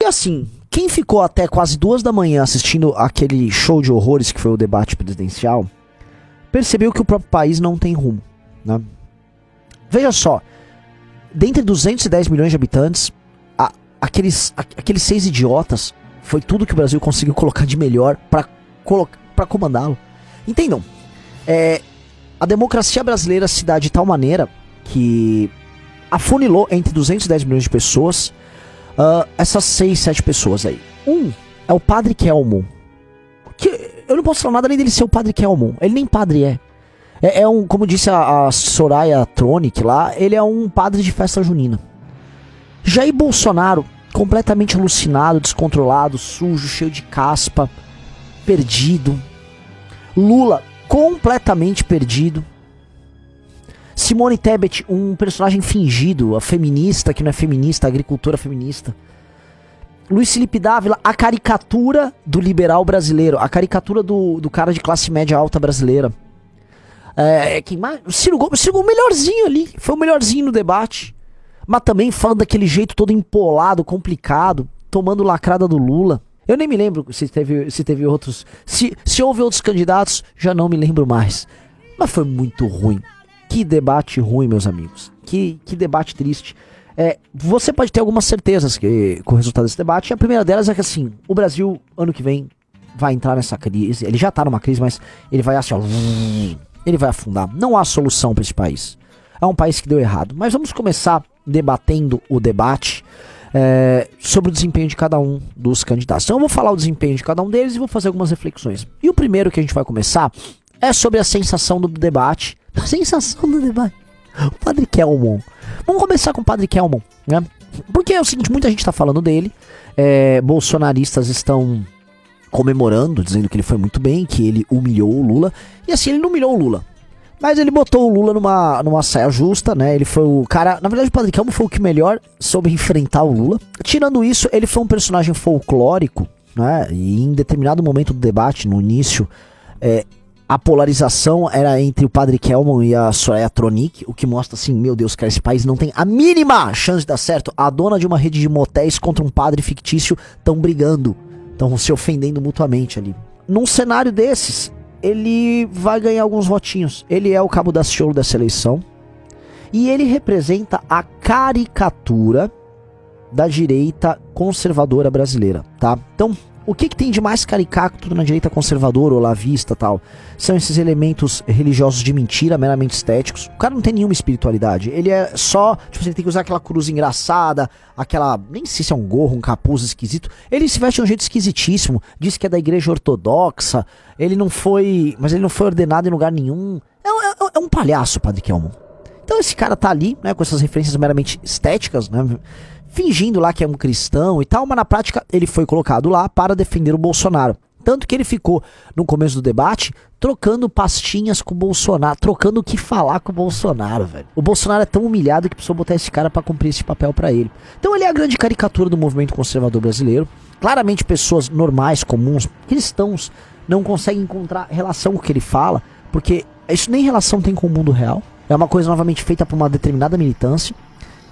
E assim, quem ficou até quase 2 da manhã assistindo aquele show de horrores que foi o debate presidencial, percebeu que o próprio país não tem rumo, né? Veja só, dentre 210 milhões de habitantes, aqueles 6 idiotas foi tudo que o Brasil conseguiu colocar de melhor pra comandá-lo. Entendam, a democracia brasileira se dá de tal maneira que afunilou entre 210 milhões de pessoas essas 6, 7 pessoas aí. É o Padre Kelmon, que eu não posso falar nada além dele ser o Padre Kelmon. Ele nem padre é. Como disse a Soraya Tronic lá, ele é um padre de festa junina. Jair Bolsonaro, completamente alucinado, descontrolado, sujo, cheio de caspa, perdido. Lula, completamente perdido. Simone Tebet, um personagem fingido, a feminista que não é feminista, a agricultora feminista. Luiz Felipe Dávila, a caricatura do liberal brasileiro, a caricatura do cara de classe média alta brasileira. Quem mais? O Ciro Gomes, o melhorzinho ali, foi o melhorzinho no debate. Mas também falando daquele jeito todo empolado, complicado, tomando lacrada do Lula. Eu nem me lembro se teve outros. Se houve outros candidatos, já não me lembro mais. Mas foi muito ruim. Que debate ruim, meus amigos. Que debate triste. Você pode ter algumas certezas com o resultado desse debate. A primeira delas é que assim, o Brasil, ano que vem, vai entrar nessa crise. Ele já tá numa crise, mas ele vai assim, ó, ele vai afundar. Não há solução para esse país. É um país que deu errado. Mas vamos começar debatendo o debate sobre o desempenho de cada um dos candidatos. Então eu vou falar o desempenho de cada um deles e vou fazer algumas reflexões. E o primeiro que a gente vai começar é sobre a sensação do debate. A sensação do debate. O Padre Kelmon. Vamos começar com o Padre Kelmon, né? Porque é o seguinte, muita gente tá falando dele. Bolsonaristas estão comemorando, dizendo que ele foi muito bem, que ele humilhou o Lula. E assim, ele não humilhou o Lula, mas ele botou o Lula numa saia justa, né? Ele foi o cara... Na verdade, o Padre Kelmon foi o que melhor soube enfrentar o Lula. Tirando isso, ele foi um personagem folclórico, né? E em determinado momento do debate, no início, a polarização era entre o Padre Kelmon e a Soraya Tronic, o que mostra assim, meu Deus, cara, esse país não tem a mínima chance de dar certo. A dona de uma rede de motéis contra um padre fictício estão brigando, estão se ofendendo mutuamente ali. Num cenário desses, ele vai ganhar alguns votinhos. Ele é o cabo da ciolo dessa eleição. E ele representa a caricatura da direita conservadora brasileira, tá? Então, o que tem de mais caricato na direita conservadora, olavista e tal? São esses elementos religiosos de mentira, meramente estéticos. O cara não tem nenhuma espiritualidade. Ele é só, tipo, ele tem que usar aquela cruz engraçada, aquela, nem sei se é um gorro, um capuz esquisito. Ele se veste de um jeito esquisitíssimo, diz que é da igreja ortodoxa, mas ele não foi ordenado em lugar nenhum. É um palhaço, Padre Kelmon. Então esse cara tá ali, né, com essas referências meramente estéticas, né, fingindo lá que é um cristão e tal, mas na prática ele foi colocado lá para defender o Bolsonaro. Tanto que ele ficou, no começo do debate, trocando pastinhas com o Bolsonaro, trocando o que falar com o Bolsonaro, velho. O Bolsonaro é tão humilhado que precisou botar esse cara para cumprir esse papel para ele. Então ele é a grande caricatura do movimento conservador brasileiro. Claramente pessoas normais, comuns, cristãos, não conseguem encontrar relação com o que ele fala, porque isso nem relação tem com o mundo real. É uma coisa novamente feita por uma determinada militância.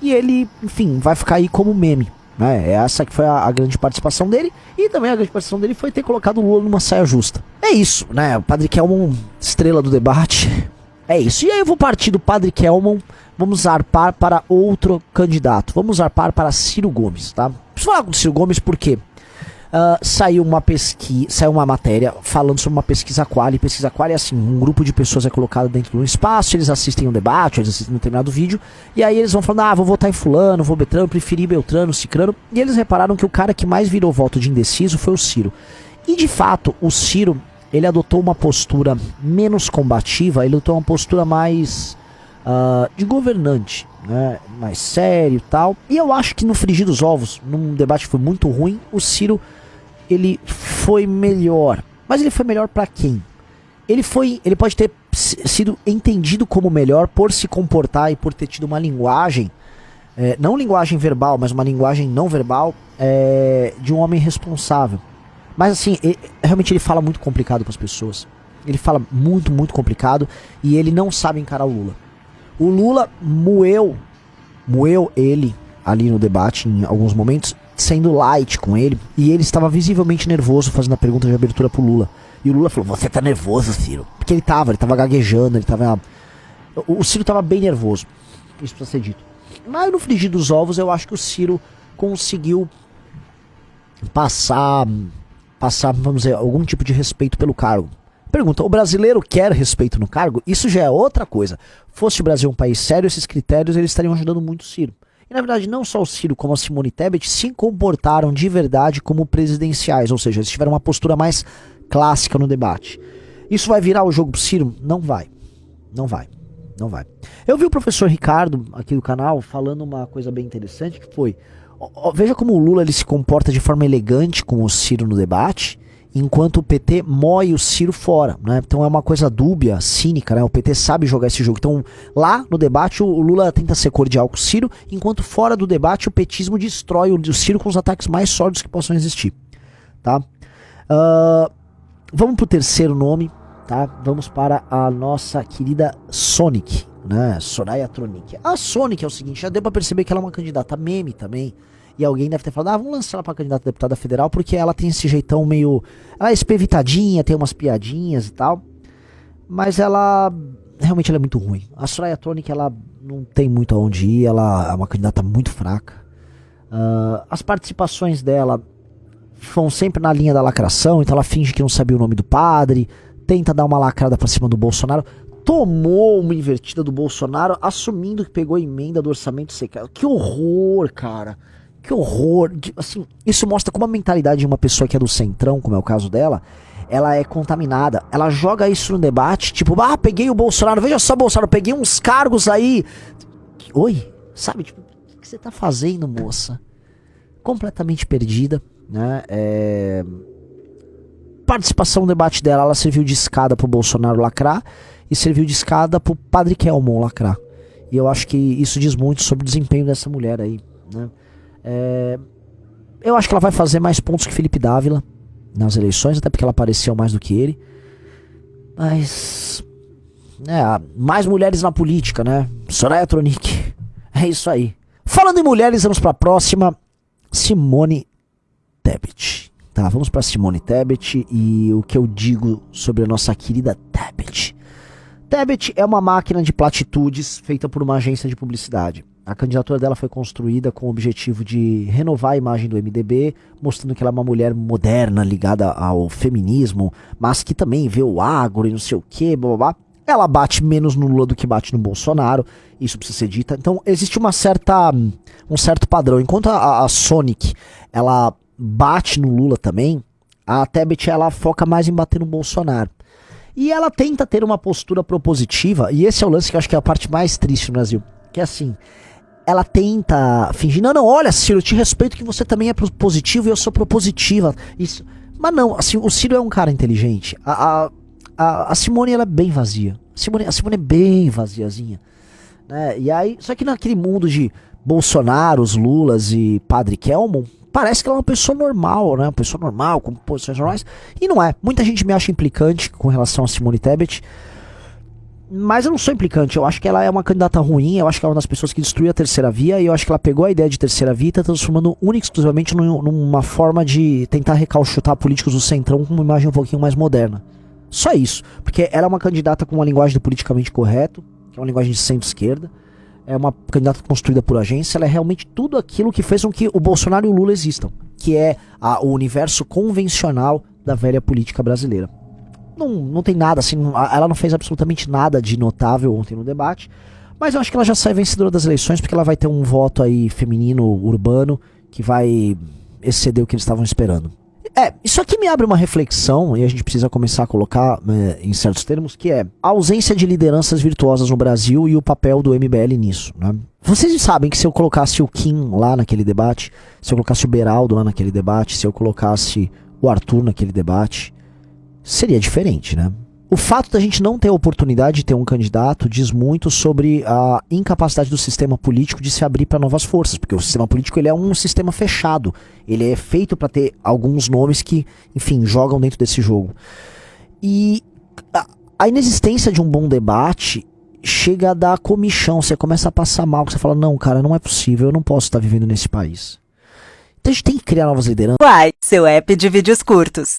E ele, enfim, vai ficar aí como meme, né? Essa que foi a grande participação dele. E também a grande participação dele foi ter colocado o Lula numa saia justa. É isso, né? O Padre Kelmon, estrela do debate. É isso. E aí eu vou partir do Padre Kelmon. Vamos zarpar para outro candidato. Vamos zarpar para Ciro Gomes, tá? Preciso falar com o Ciro Gomes porque saiu uma matéria falando sobre uma pesquisa Qualy. Pesquisa Qualy é assim, um grupo de pessoas é colocado dentro de um espaço, eles assistem um debate, eles assistem um determinado vídeo, e aí eles vão falando, vou votar em fulano, vou Beltrano, preferi Beltrano, Cicrano, e eles repararam que o cara que mais virou voto de indeciso foi o Ciro. E de fato, o Ciro, ele adotou uma postura menos combativa, ele adotou uma postura mais de governante, né, mais sério e tal. E eu acho que no frigir dos ovos, num debate que foi muito ruim, o Ciro, ele foi melhor. Mas ele foi melhor pra quem? Ele pode ter sido entendido como melhor por se comportar e por ter tido uma linguagem, não linguagem verbal, mas uma linguagem não verbal, de um homem responsável. Mas assim, realmente ele fala muito complicado para as pessoas. Ele fala muito, muito complicado e ele não sabe encarar o Lula. O Lula moeu ele ali no debate em alguns momentos. sendo light com ele, e ele estava visivelmente nervoso fazendo a pergunta de abertura pro Lula. E o Lula falou, você tá nervoso, Ciro? Porque ele tava gaguejando, o Ciro tava bem nervoso. Isso precisa ser dito. Mas no frigir dos ovos, eu acho que o Ciro conseguiu passar, vamos dizer, algum tipo de respeito pelo cargo. Pergunta, o brasileiro quer respeito no cargo? Isso já é outra coisa. Fosse o Brasil um país sério, esses critérios eles estariam ajudando muito o Ciro. E na verdade não só o Ciro como a Simone Tebet se comportaram de verdade como presidenciais, ou seja, eles tiveram uma postura mais clássica no debate. Isso vai virar o jogo pro Ciro? Não vai. Não vai. Não vai. Eu vi o professor Ricardo aqui do canal falando uma coisa bem interessante que foi, veja como o Lula ele se comporta de forma elegante com o Ciro no debate, enquanto o PT moe o Ciro fora, né? Então é uma coisa dúbia, cínica, né? O PT sabe jogar esse jogo. Então lá no debate o Lula tenta ser cordial com o Ciro, enquanto fora do debate o petismo destrói o Ciro com os ataques mais sórdidos que possam existir, tá? Vamos pro terceiro nome, tá? Vamos para a nossa querida Sonic, né? Soraya Tronic. A Sonic é o seguinte, já deu pra perceber que ela é uma candidata meme também. E alguém deve ter falado, vamos lançar ela pra candidata a deputada federal, porque ela tem esse jeitão meio... Ela é espevitadinha, tem umas piadinhas e tal. Mas ela... Realmente ela é muito ruim. A Soraya Tronic, ela não tem muito aonde ir, ela é uma candidata muito fraca. As participações dela vão sempre na linha da lacração, então ela finge que não sabia o nome do padre, tenta dar uma lacrada pra cima do Bolsonaro. Tomou uma invertida do Bolsonaro, assumindo que pegou a emenda do orçamento secreto. Que horror, cara. Que horror. Assim, isso mostra como a mentalidade de uma pessoa que é do centrão, como é o caso dela, ela é contaminada. Ela joga isso no debate, tipo, peguei o Bolsonaro, veja só, Bolsonaro, peguei uns cargos aí. Oi? Sabe, tipo, o que você tá fazendo, moça? Completamente perdida, né? Participação no debate dela, ela serviu de escada pro Bolsonaro lacrar e serviu de escada pro Padre Kelmon lacrar. E eu acho que isso diz muito sobre o desempenho dessa mulher aí, né? Eu acho que ela vai fazer mais pontos que Felipe Dávila nas eleições, até porque ela apareceu mais do que ele. Mas... mais mulheres na política, né? Soraya Tronic. É isso aí. Falando em mulheres, vamos pra próxima. Simone Tebet. Tá, vamos pra Simone Tebet e o que eu digo sobre a nossa querida Tebet. Tebet é uma máquina de platitudes feita por uma agência de publicidade. A candidatura dela foi construída com o objetivo de renovar a imagem do MDB, mostrando que ela é uma mulher moderna, ligada ao feminismo, mas que também vê o agro e não sei o que, blá blá blá. Ela bate menos no Lula do que bate no Bolsonaro, isso precisa ser dita. Então existe um certo padrão. Enquanto a Sonic, ela bate no Lula também, a Tebet ela foca mais em bater no Bolsonaro. E ela tenta ter uma postura propositiva, e esse é o lance que eu acho que é a parte mais triste no Brasil, que é assim... Ela tenta fingir, não, olha, Ciro, eu te respeito que você também é propositivo e eu sou propositiva. Isso. Mas não, assim, o Ciro é um cara inteligente. A Simone, ela é bem vazia. A Simone é bem vaziazinha. Né? E aí, só que naquele mundo de Bolsonaro, Lulas e Padre Kelmon, parece que ela é uma pessoa normal, né? Uma pessoa normal, com posições normais. E não é. Muita gente me acha implicante com relação a Simone Tebet. Mas eu não sou implicante, eu acho que ela é uma candidata ruim, eu acho que ela é uma das pessoas que destruiu a terceira via, e eu acho que ela pegou a ideia de terceira via e está transformando única e exclusivamente numa forma de tentar recalchutar políticos do centrão com uma imagem um pouquinho mais moderna. Só isso, porque ela é uma candidata com uma linguagem do politicamente correto, que é uma linguagem de centro-esquerda, é uma candidata construída por agência, ela é realmente tudo aquilo que fez com que o Bolsonaro e o Lula existam, que é o universo convencional da velha política brasileira. Não tem nada, assim, ela não fez absolutamente nada de notável ontem no debate, mas eu acho que ela já sai vencedora das eleições, porque ela vai ter um voto aí feminino, urbano, que vai exceder o que eles estavam esperando. Isso aqui me abre uma reflexão, e a gente precisa começar a colocar em certos termos, que é a ausência de lideranças virtuosas no Brasil e o papel do MBL nisso, né? Vocês sabem que se eu colocasse o Kim lá naquele debate, se eu colocasse o Beraldo lá naquele debate, se eu colocasse o Arthur naquele debate, seria diferente, né? O fato da gente não ter a oportunidade de ter um candidato diz muito sobre a incapacidade do sistema político de se abrir para novas forças, porque o sistema político ele é um sistema fechado, ele é feito para ter alguns nomes que, enfim, jogam dentro desse jogo. E a inexistência de um bom debate chega a dar comichão, você começa a passar mal, você fala, não, cara, não é possível, eu não posso estar vivendo nesse país. Então a gente tem que criar novas lideranças. Uai, seu app de vídeos curtos.